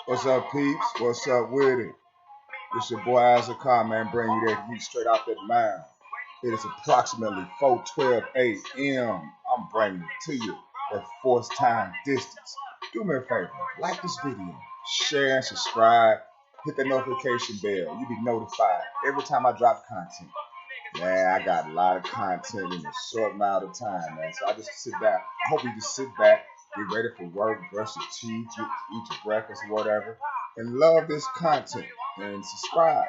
What's up, peeps? What's up with it? It's your boy Isaac Khan, man, bringing you that heat straight out that mound. It is approximately 4:12 a.m. I'm bringing it to you at force time distance. Do me a favor, like this video, share and subscribe, hit the notification bell. You'll be notified every time I drop content. Man, I got a lot of content in a short amount of time, man. So I just sit back. I hope you just sit back, get ready for work, brush your teeth, eat your breakfast or whatever, and love this content. And subscribe,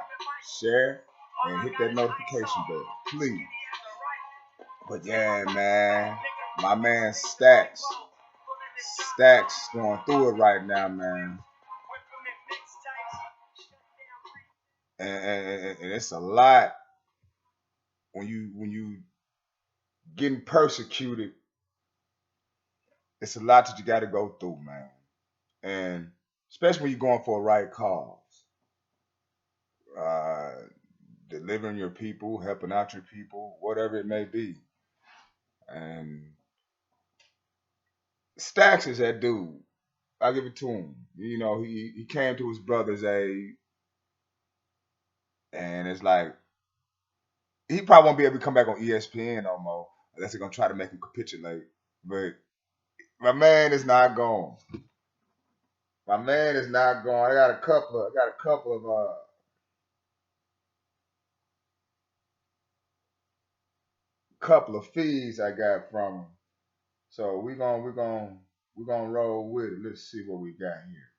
share, and hit that notification bell, please. But yeah, man, my man Stacks going through it right now, man. And it's a lot when you getting persecuted. It's a lot that you got to go through, man. And especially when you're going for a right cause, uh, delivering your people, helping out your people, whatever it may be. And Stacks is that dude. I give it to him. You know, he came to his brother's aid, and it's like he probably won't be able to come back on ESPN no more unless they're gonna try to make him capitulate. But my man is not gone. My man is not gone. I got a couple of feeds I got from him. So we're gonna roll with it. Let's see what we got here.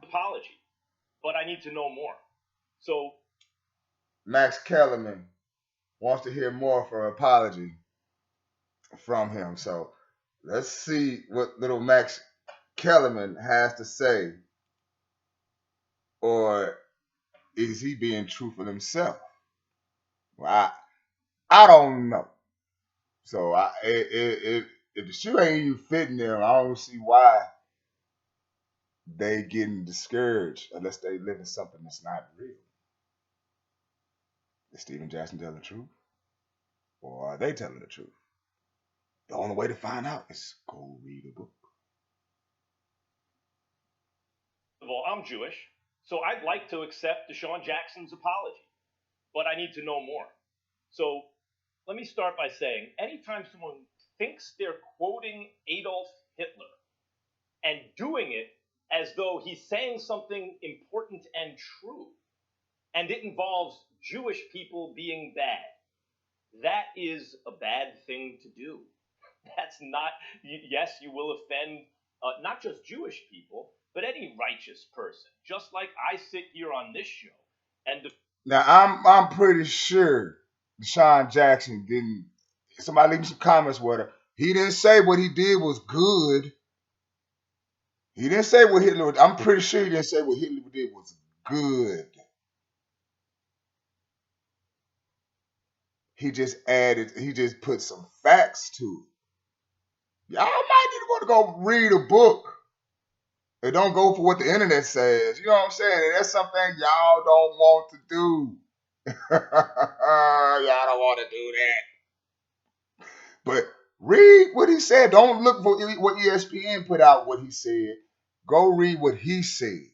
Apology, but I need to know more. So Max Kellerman wants to hear more for an apology from him. So let's see what little Max Kellerman has to say, or is he being truthful himself? Well, I don't know. So if the shoe ain't even fitting them, I don't see why they getting discouraged unless they living something that's not real. Is Steven Jackson telling the truth, or are they telling the truth? The only way to find out is go read a book. first of all, I'm Jewish, so I'd like to accept Deshaun Jackson's apology, but I need to know more. So let me start by saying, anytime someone thinks they're quoting Adolf Hitler and doing it as though he's saying something important and true, and it involves Jewish people being bad, that is a bad thing to do. That's not, yes, you will offend not just Jewish people, but any righteous person. Just like I sit here on this show and Now I'm pretty sure Deshaun Jackson didn't. Somebody leave me some comments with her. He didn't say what he did was good. He didn't say what Hitler. I'm pretty sure he didn't say what Hitler did was good. He just added. He just put some facts to it. Y'all might need to want to go read a book. And don't go for what the internet says. You know what I'm saying? And that's something y'all don't want to do. Y'all don't want to do that. But read what he said. Don't look for what ESPN put out what he said. Go read what he said.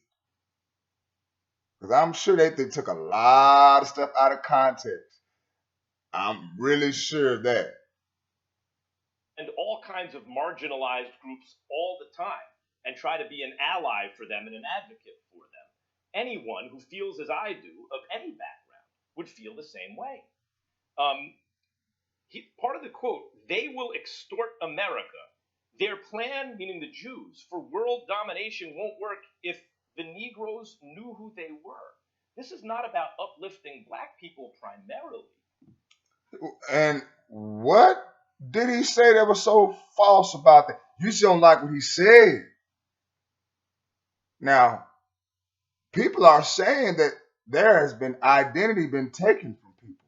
Because I'm sure they took a lot of stuff out of context. I'm really sure of that. and all kinds of marginalized groups all the time and try to be an ally for them and an advocate for them. Anyone who feels as I do, of any background, would feel the same way. Part of the quote, they will extort America. Their plan, meaning the Jews, for world domination won't work if the Negroes knew who they were. This is not about uplifting black people primarily. And what did he say that was so false about that? You just don't like what he said. Now, people are saying that there has been identity been taken from people.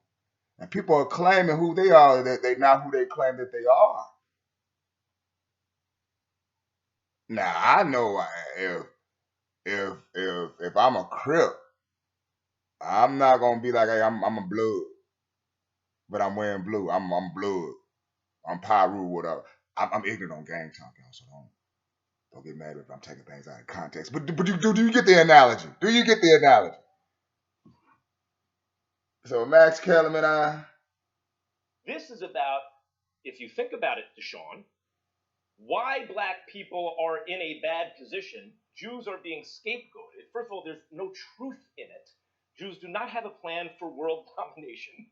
And people are claiming who they are, that they're not who they claim that they are. Now, I know if I'm a Crip, I'm not gonna be like, hey, I'm a blood. but I'm wearing blue. I'm blood. I'm Pyru, whatever. I'm ignorant on gang talk, y'all, so don't get mad if I'm taking things out of context. But do you get the analogy? Do you get the analogy? So Max Kellerman, This is about, if you think about it, Deshaun, why black people are in a bad position. Jews are being scapegoated. First of all, there's no truth in it. Jews do not have a plan for world domination.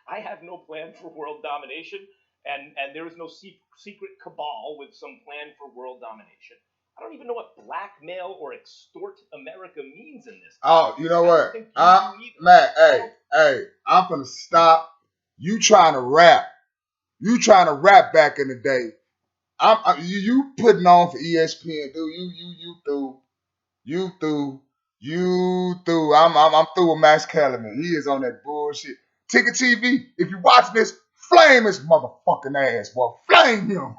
I have no plan for world domination, and there is no secret cabal with some plan for world domination. I don't even know what blackmail or extort America means in this. oh, you know I what? don't think you do either. Matt, hey, I'm gonna stop. You trying to rap? You trying to rap back in the day? You putting on for ESPN, dude? You through. I'm through with Max Kellerman. He is on that bullshit. Ticket TV. If you watch this, flame his motherfucking ass, boy. Flame him.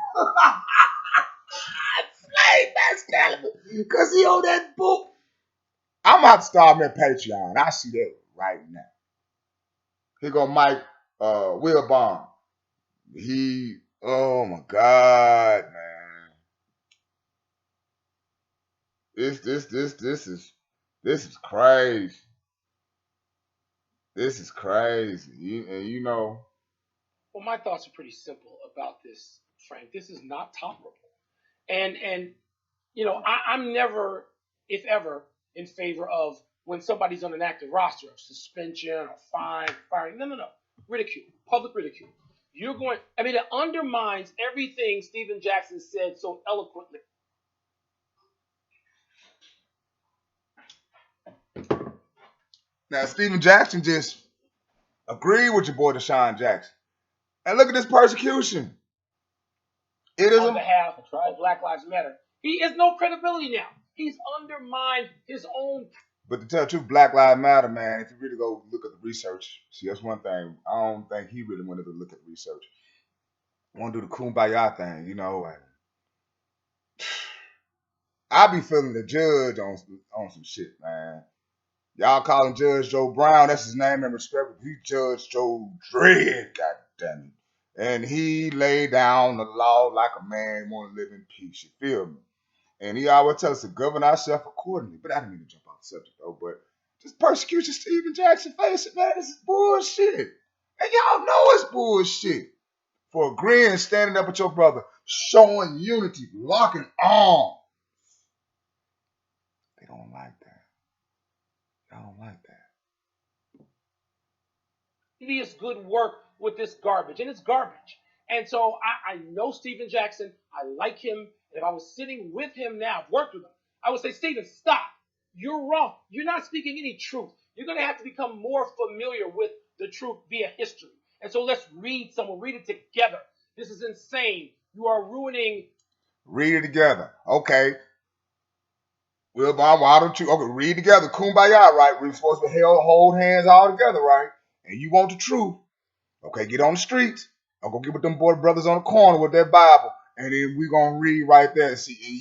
Flame Max Kellerman, cause he on that book. I'm about to start me a Patreon. I see that right now. Here go Mike Wilbon. Oh my God, man. This is crazy. This is crazy. You know. Well, my thoughts are pretty simple about this, Frank. This is not tolerable. And I'm never, if ever, in favor of when somebody's on an active roster of suspension or fine, firing. No. Ridicule, public ridicule. It undermines everything Stephen Jackson said so eloquently. Now Stephen Jackson just agreed with your boy Deshaun Jackson. And look at this persecution. It is on behalf of Black Lives Matter. He has no credibility now. He's undermined his own. But to tell the truth, Black Lives Matter, man, if you really go look at the research, see, that's one thing. I don't think he really wanted to look at the research. Want to do the kumbaya thing, you know. And I be feeling the judge on some shit, man. Y'all call him Judge Joe Brown. That's his name and respect. He Judge Joe Dredd, goddamn it. And he laid down the law like a man want to live in peace. You feel me? And he always tell us to govern ourselves accordingly. But I didn't mean to jump off the subject though. But just persecution, Stephen Jackson face it, man. This is bullshit. And y'all know it's bullshit. For agreeing, standing up with your brother, showing unity, locking arms. They don't like that. Y'all don't like that. Previous good work with this garbage, and it's garbage. And so I know Stephen Jackson. I like him. And if I was sitting with him now, worked with him, I would say, Stephen, stop. You're wrong. You're not speaking any truth. You're going to have to become more familiar with the truth via history. And so let's read it together. This is insane. You are ruining. Read it together. Okay. Well, Bob, why don't you read together? Kumbaya, right? We're supposed to hold hands all together, right? And you want the truth. Okay, get on the streets. I'll go get with them boy brothers on the corner with their Bible. And then we gonna read right there. See, and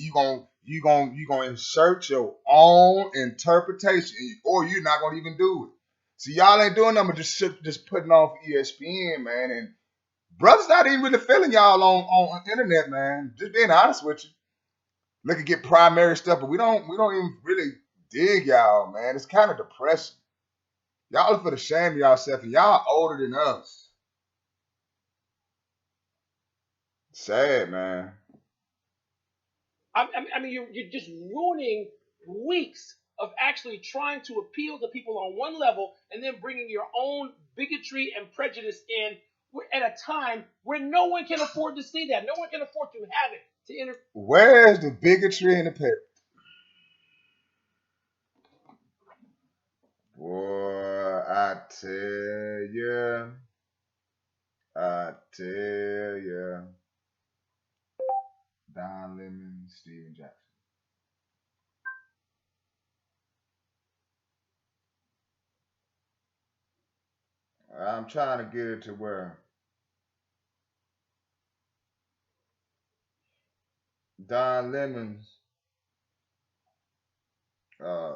you gonna insert your own interpretation, or you're not gonna even do it. See, y'all ain't doing nothing but just putting on for ESPN, man. And brothers not even really feeling y'all on internet, man. Just being honest with you. Look at get primary stuff, but we don't even really dig y'all, man. It's kind of depressing. Y'all are for the shame of yourself, and y'all older than us. Sad, man. You're just ruining weeks of actually trying to appeal to people on one level and then bringing your own bigotry and prejudice in at a time where no one can afford to see that. No one can afford to have it. Where's the bigotry in the paper? Boy, I tell ya. Don Lemon, Stephen Jackson. I'm trying to get it to where Don Lemon's uh,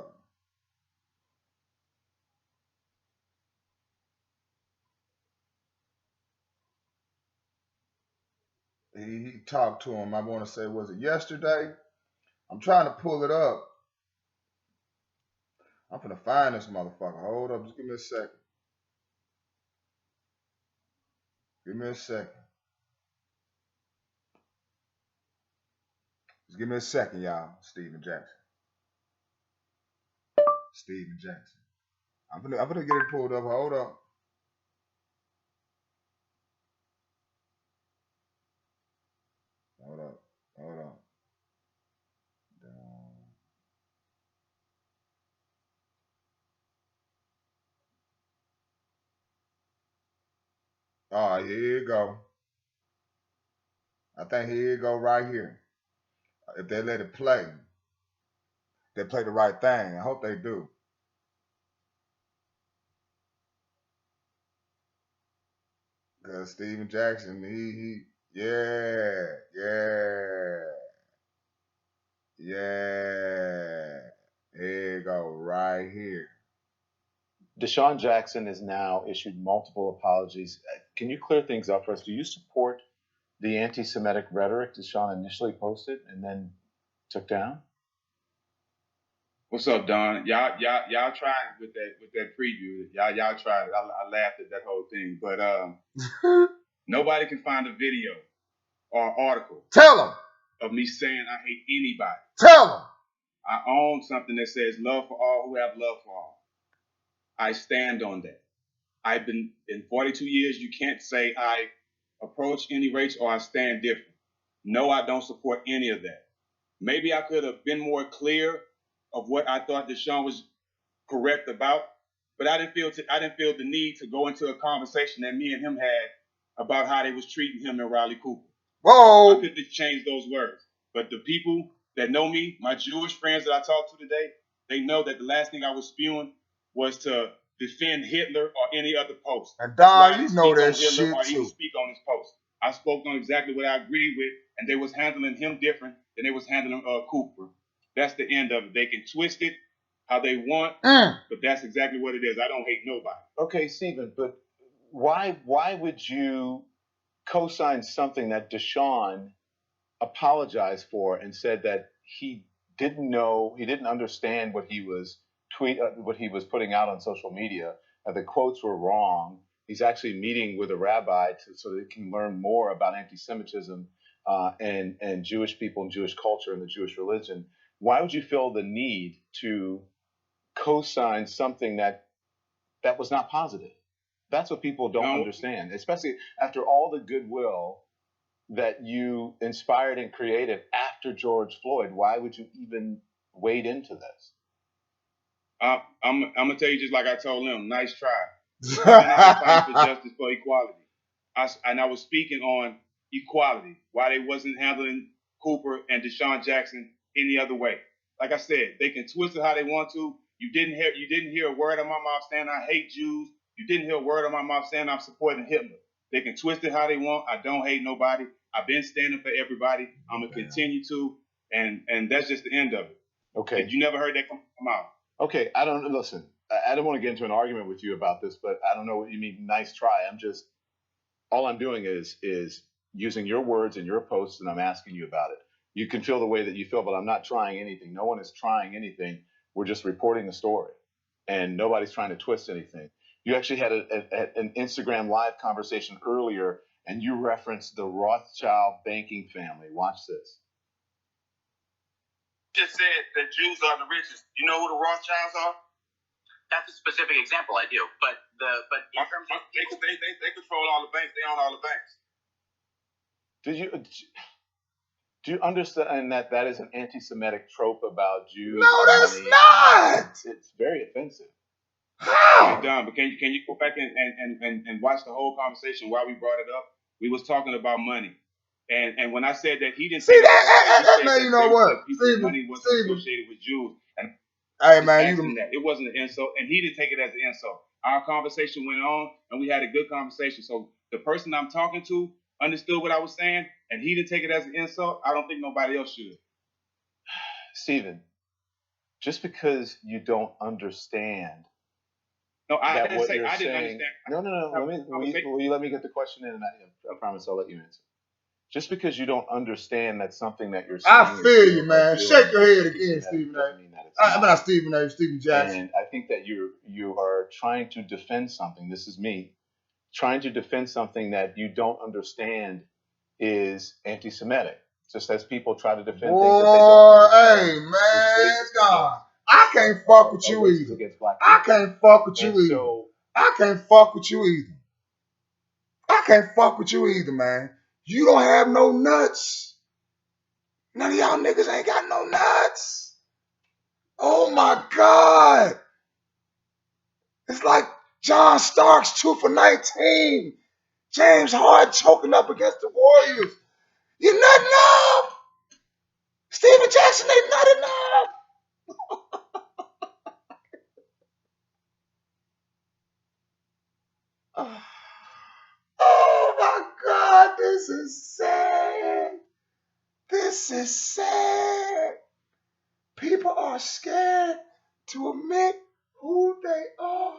he talked to him. I want to say, was it yesterday? I'm trying to pull it up. I'm gonna find this motherfucker. Hold up, just give me a second. Give me a second. Just give me a second, y'all. Steven Jackson. Steven Jackson. I'm gonna get it pulled up. Hold up. Hold up. Hold up. All right, here you go. I think here you go right here. If they let it play, they play the right thing. I hope they do. Because Steven Jackson, yeah. Here you go, right here. DeSean Jackson has now issued multiple apologies. Can you clear things up for us? Do you support the anti-Semitic rhetoric DeSean initially posted and then took down? What's up, Don? Y'all tried with that preview. Y'all tried it. I laughed at that whole thing, but nobody can find a video or article. Tell them. Of me saying I hate anybody. Tell them. I own something that says love for all who have love for all. I stand on that. I've been in 42 years. You can't say I approach any race or I stand different. No, I don't support any of that. Maybe I could have been more clear of what I thought DeSean was correct about, but I didn't feel the need to go into a conversation that me and him had about how they was treating him and Riley Cooper. Whoa! I could just change those words. But the people that know me, my Jewish friends that I talked to today, they know that the last thing I was spewing was to defend Hitler or any other post. And Don, you know that shit or too. even speak on his post. I spoke on exactly what I agreed with, and they was handling him different than they was handling Cooper. That's the end of it. They can twist it how they want, but that's exactly what it is. I don't hate nobody. Okay, Steven, but why would you co-sign something that DeSean apologized for and said that he didn't know, he didn't understand what he was putting out on social media, the quotes were wrong. He's actually meeting with a rabbi so that he can learn more about anti-Semitism and Jewish people and Jewish culture and the Jewish religion. Why would you feel the need to co-sign something that was not positive? That's what people don't understand, especially after all the goodwill that you inspired and created after George Floyd. Why would you even wade into this? I'm gonna tell you just like I told him. Nice try. I've been out fighting for justice, for equality. I was speaking on equality. Why they wasn't handling Cooper and DeSean Jackson any other way. Like I said, they can twist it how they want to. You didn't hear a word of my mouth saying I hate Jews. You didn't hear a word of my mouth saying I'm supporting Hitler. They can twist it how they want. I don't hate nobody. I've been standing for everybody. I'm gonna continue to, and that's just the end of it. Okay. You never heard that come out. Okay, I don't listen. I don't want to get into an argument with you about this, but I don't know what you mean. Nice try. All I'm doing is using your words and your posts, and I'm asking you about it. You can feel the way that you feel, but I'm not trying anything. No one is trying anything. We're just reporting the story, and nobody's trying to twist anything. You actually had an Instagram live conversation earlier, and you referenced the Rothschild banking family. Watch this. Just said that Jews are the richest. You know who the Rothschilds are? That's a specific example, I do. But in terms of they control all the banks. They own all the banks. Do you understand that is an anti-Semitic trope about Jews? No, that's not. It's very offensive. How? Hey, Don, but can you go back and watch the whole conversation while we brought it up? We was talking about money. And when I said that he didn't see that, man, you know what? Money was associated with Jews. And hey, man, it wasn't an insult, and he didn't take it as an insult. Our conversation went on, and we had a good conversation. So the person I'm talking to understood what I was saying, and he didn't take it as an insult. I don't think nobody else should. Steven, just because you don't understand. No, I didn't understand. No. Will you let me get the question in, and I promise I'll let you answer. Just because you don't understand that something that you're I saying feel is you, good or man. doing Shake your head doesn't mean again, that Stephen A. doesn't mean that it's I'm not. not Stephen A. Stephen Jackson. And I think that you are trying to defend something. This is me trying to defend something that you don't understand is anti-Semitic. Just as people try to defend things that they Boy, don't hey, understand is man, racist God. against I can't fuck with you racist either. against black I people. can't fuck with you And either. so I can't fuck with you either. I can't fuck with you either, man. You don't have no nuts. None of y'all niggas ain't got no nuts. Oh my God. It's like John Starks 2 for 19. James Harden choking up against the Warriors. You're nutting up. Stephen Jackson ain't nutting up. Oh my God, this is sad. This is sad. People are scared to admit who they are.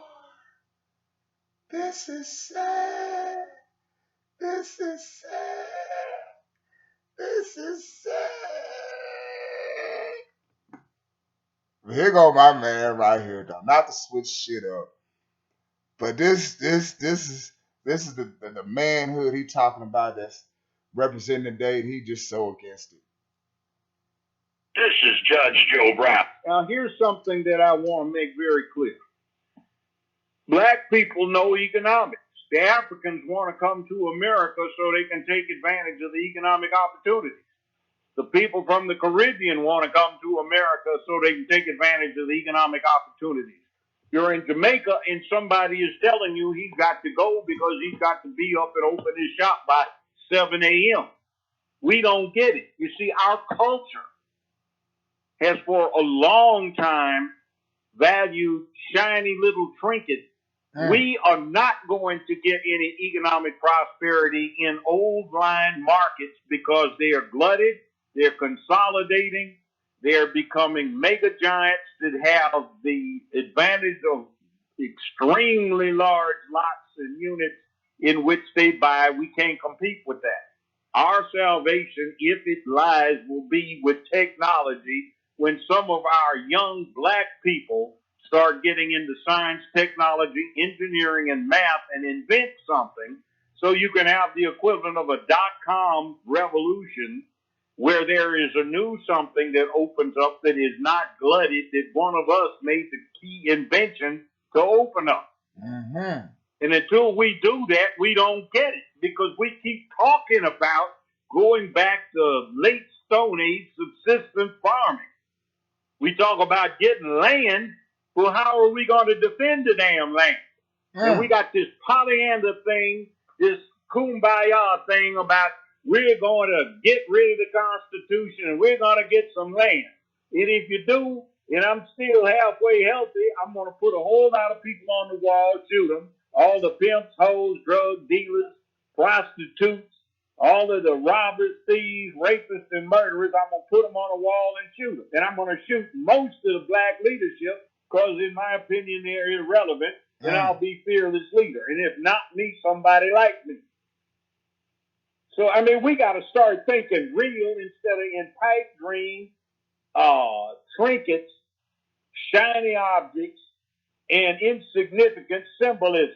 This is sad. This is sad. This is sad. Here go my man right here, though. Not to switch shit up, but this is the manhood he talking about that's representing the day. He just so against it. This is Judge Joe Brown. Now, here's something that I want to make very clear. Black people know economics. The Africans want to come to America so they can take advantage of the economic opportunities. The people from the Caribbean want to come to America so they can take advantage of the economic opportunities. You're in Jamaica and somebody is telling you he's got to go because he's got to be up and open his shop by 7 a.m. We don't get it. You see, our culture has for a long time valued shiny little trinkets. We are not going to get any economic prosperity in old line markets because they are glutted, they're consolidating, they're becoming mega giants that have the advantage of extremely large lots and units in which they buy. We can't compete with that. Our salvation, if it lies, will be with technology when some of our young black people start getting into science, technology, engineering, and math and invent something so you can have the equivalent of a dot-com revolution where there is a new something that opens up that is not glutted, that one of us made the key invention to open up. Mm-hmm. And until we do that, we don't get it because we keep talking about going back to late Stone Age subsistence farming. We talk about getting land. Well, how are we going to defend the damn land? And we got this Pollyanna thing, this kumbaya thing about we're going to get rid of the Constitution and we're going to get some land. And if you do, and I'm still halfway healthy, I'm going to put a whole lot of people on the wall, shoot them. All the pimps, hoes, drug dealers, prostitutes, all of the robbers, thieves, rapists, and murderers, I'm going to put them on a wall and shoot them. And I'm going to shoot most of the black leadership because, in my opinion, they're irrelevant. And I'll be fearless leader. And if not me, somebody like me. So, I mean, we got to start thinking real instead of in pipe dream, trinkets, shiny objects, and insignificant symbolism.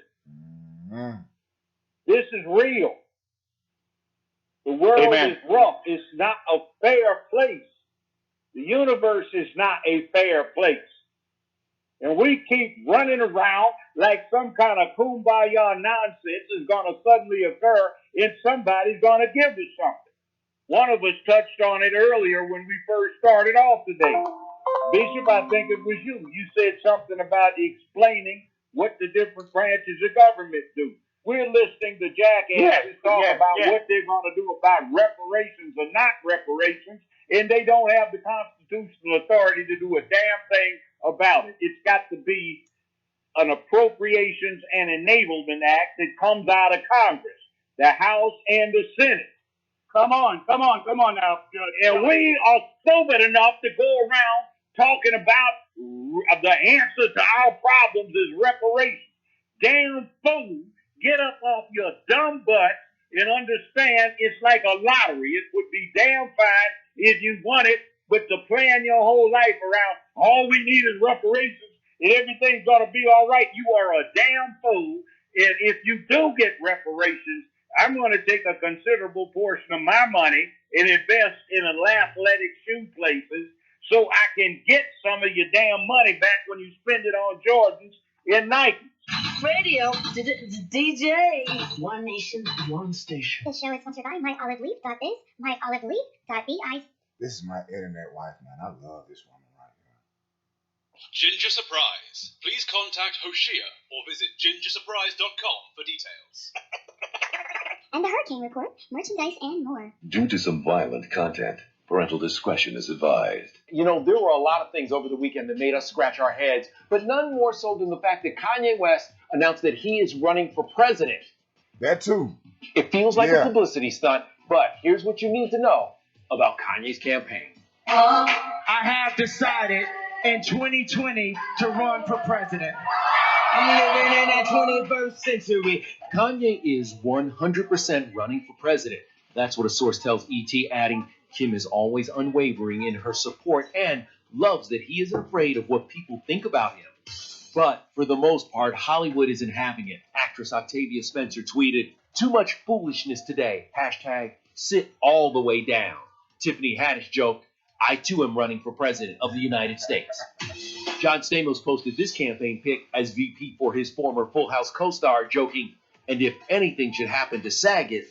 This is real. The world is rough. It's not a fair place. The universe is not a fair place. And we keep running around like some kind of kumbaya nonsense is going to suddenly occur and somebody's going to give us something. One of us touched on it earlier when we first started off today. Bishop, I think it was you. You said something about explaining what the different branches of government do. We're listening to jackasses talk about what they're going to do about reparations or not reparations, and they don't have the constitutional authority to do a damn thing about it. It's got to be an Appropriations and Enablement Act that comes out of Congress, the House and the Senate. Come on now. And we are stupid enough to go around talking about the answer to our problems is reparations. Damn fool, get up off your dumb butt and understand it's like a lottery. It would be damn fine if you won it, but to plan your whole life around all we need is reparations and everything's gonna be all right, you are a damn fool. And if you do get reparations, I'm going to take a considerable portion of my money and invest in athletic shoe places so I can get some of your damn money back when you spend it on Jordans and Nike. Radio, DJ. One nation, one station. This show is sponsored by myoliveleaf.biz, myoliveleaf.biz. This is my internet wife, man. I love this woman right here. Ginger Surprise. Please contact Hoshea or visit gingersurprise.com for details. And the Hurricane Report, merchandise, and more. Due to some violent content, parental discretion is advised. You know, there were a lot of things over the weekend that made us scratch our heads, but none more so than the fact that Kanye West announced that he is running for president. That too. It feels like a publicity stunt, but here's what you need to know about Kanye's campaign. I have decided in 2020 to run for president. I'm living in that 21st century. Kanye is 100% running for president. That's what a source tells ET, adding, Kim is always unwavering in her support and loves that he isn't afraid of what people think about him. But for the most part, Hollywood isn't having it. Actress Octavia Spencer tweeted, "Too much foolishness today. Hashtag sit all the way down." Tiffany Haddish joked, "I too am running for president of the United States." John Stamos posted this campaign pic as VP for his former Full House co-star, joking, "And if anything should happen to Saget."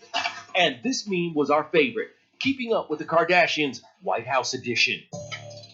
And this meme was our favorite, Keeping Up with the Kardashians, White House edition.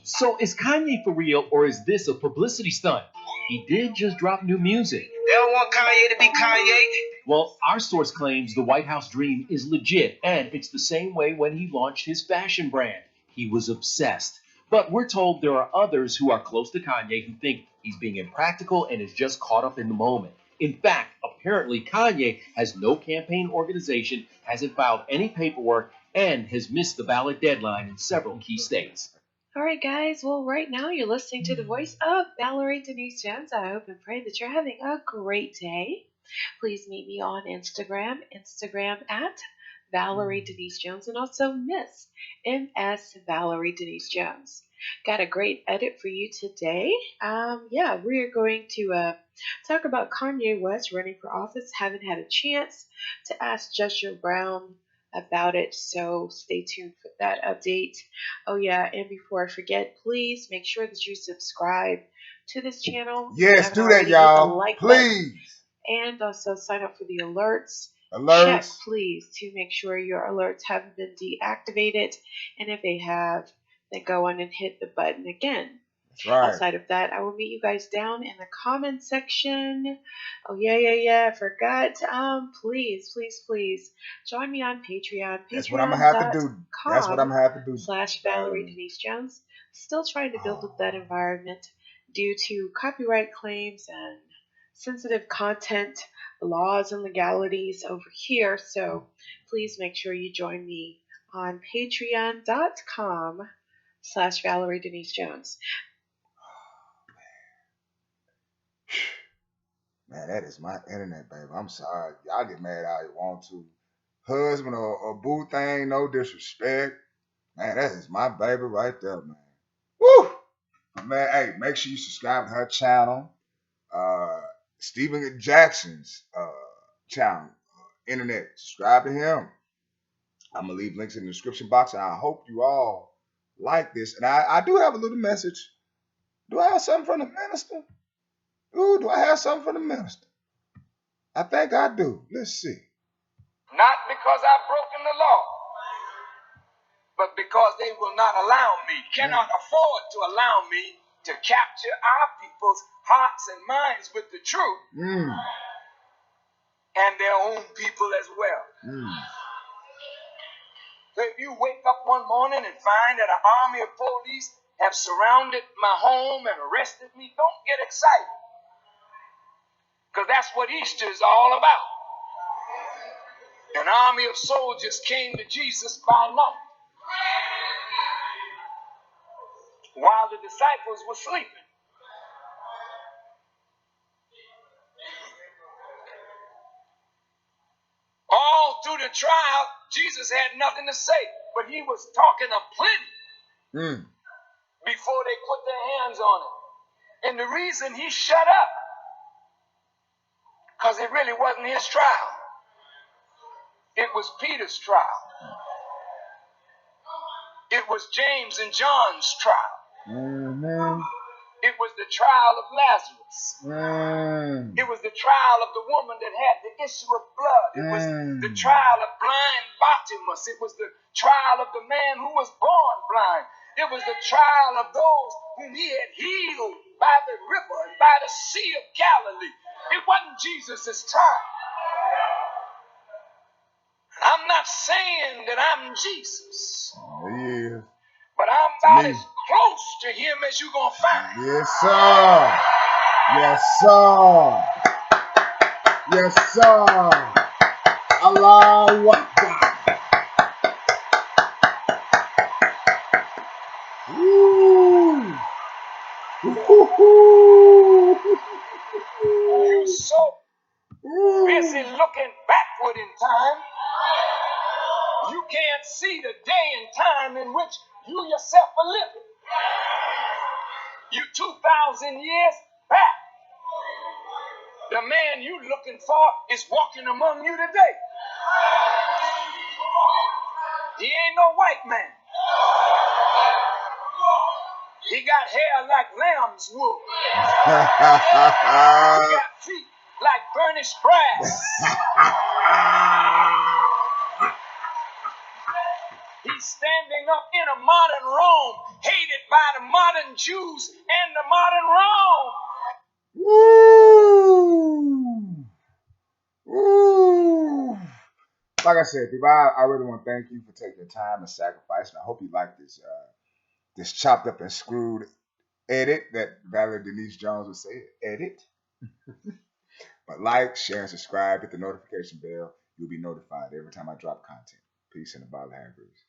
So is Kanye for real, or is this a publicity stunt? He did just drop new music. They don't want Kanye to be Kanye. Well, our source claims the White House dream is legit, and it's the same way when he launched his fashion brand. He was obsessed. But we're told there are others who are close to Kanye who think he's being impractical and is just caught up in the moment. In fact, apparently Kanye has no campaign organization, hasn't filed any paperwork, and has missed the ballot deadline in several key states. All right, guys. Well, right now you're listening to the voice of Valerie Denise Jones. I hope and pray that you're having a great day. Please meet me on Instagram at Valerie Denise Jones, and also Miss MS Valerie Denise Jones. Got a great edit for you today. We're going to talk about Kanye West running for office. Haven't had a chance to ask Joshua Brown about it, so stay tuned for that update. Oh yeah, and before I forget, please make sure that you subscribe to this channel. Yes, do that, y'all. Please. And also sign up for the alerts. Check, please, to make sure your alerts haven't been deactivated. And if they have, then go on and hit the button again. That's right. Outside of that, I will meet you guys down in the comment section. Oh, yeah, I forgot. Please join me on Patreon. That's what I'm going to have to do. That's what I'm going to have to do. / Valerie Denise Jones. Still trying to build up that environment due to copyright claims and sensitive content laws and legalities over here. So please make sure you join me on patreon.com / Valerie Denise Jones. Man, that is my internet, baby. I'm sorry. Y'all get mad how you want to. Husband or boo thing, no disrespect. Man, that is my baby right there, man. Woo! Man, hey, make sure you subscribe to her channel. Stephen Jackson's channel, internet. Subscribe to him. I'm going to leave links in the description box, and I hope you all like this. And I do have a little message. Do I have something from the minister? Ooh, do I have something from the minister? I think I do. Let's see. Not because I've broken the law, but because they will not allow me, cannot afford to allow me to capture our people's hearts and minds with the truth and their own people as well. So if you wake up one morning and find that an army of police have surrounded my home and arrested me, don't get excited. Because that's what Easter is all about. An army of soldiers came to Jesus by night while the disciples were sleeping. All through the trial, Jesus had nothing to say, but he was talking a plenty before they put their hands on him. And the reason he shut up, because it really wasn't his trial. It was Peter's trial. It was James and John's trial. It was the trial of Lazarus. It was the trial of the woman that had the issue of blood. It was the trial of blind Bartimaeus. It was the trial of the man who was born blind. It was the trial of those whom he had healed by the river and by the Sea of Galilee. It wasn't Jesus' trial. I'm not saying that I'm Jesus. Yeah. But I'm about as close to him as you're going to find. Yes, sir. Yes, sir. Yes, sir. Allahu Akbar. Woo. You're so busy looking backward in time, you can't see the day and time in which you yourself are living. You 2,000 years back. The man you looking for is walking among you today. He ain't no white man. He got hair like lamb's wool. He got feet like burnished brass. He's standing up in a modern Rome, hated by the modern Jews and the modern Rome. Woo! Woo! Like I said, people, I really want to thank you for taking the time and sacrifice, and I hope you like this chopped up and screwed edit that Valerie Denise Jones would say. Edit. But like, share, and subscribe. Hit the notification bell. You'll be notified every time I drop content. Peace and a bottle of hand grease.